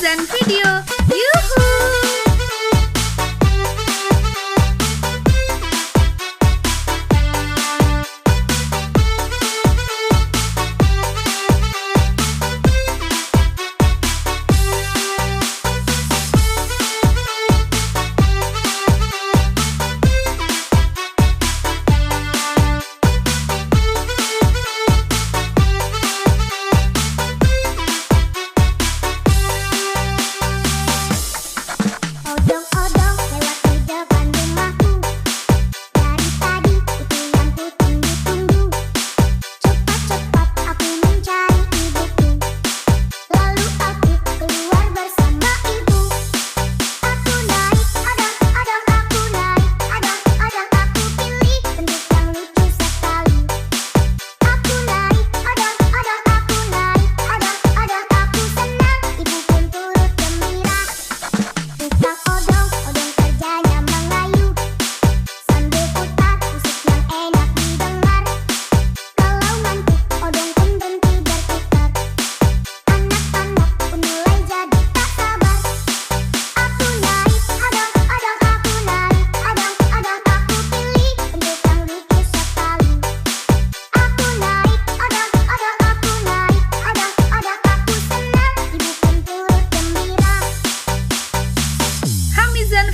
Hamizan Video. Yuhu!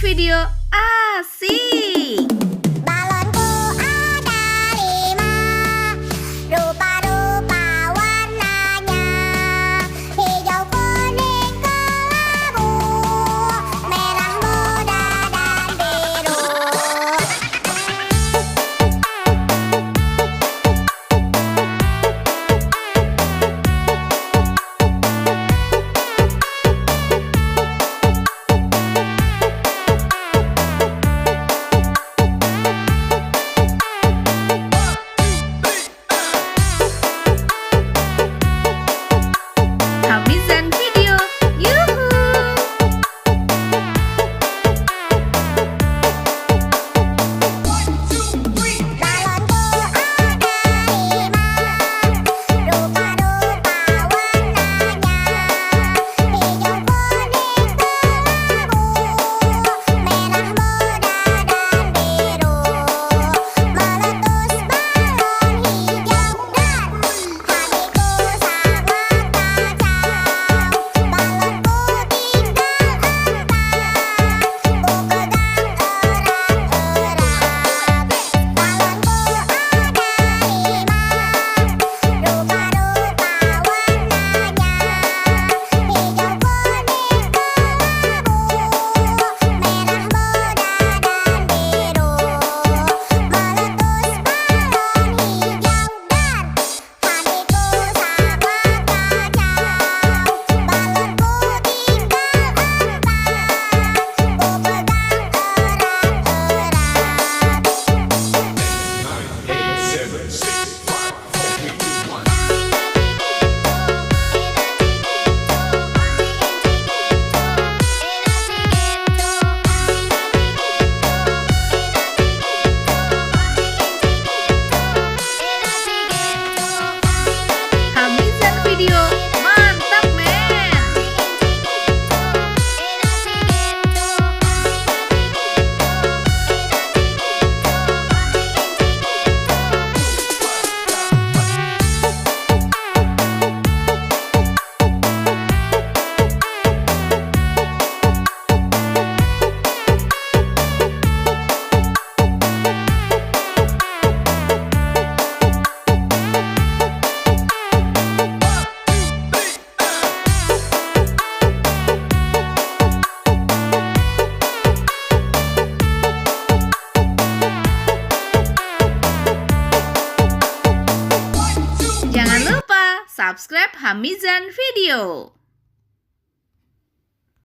Video asik. Balonku ada 5, rupa-rupa warnanya, hijau, kuning, kelabu, merah muda, dan biru. Hamizan Video. Yuhu! Balonku ada 5, rupa-rupa warnanya, hijau, kuning, kelabu, merah muda, dan biru. Meletus balon hijau dan hatiku sangat kacau. Balonku tinggal 4, ku pegang erat-erat. Balonku ada 5, rupa-rupa warnanya, hijau, kuning, kelabu, merah muda, dan biru. Meletus balon hijau dan hatiku sangat kacau. Balonku tinggal 4, ku pegang erat-erat. 8, 7, 6, 5, 4, 3, 2, 1. Hamizan Video. Mantap, men. Jangan lupa subscribe Hamizan Video.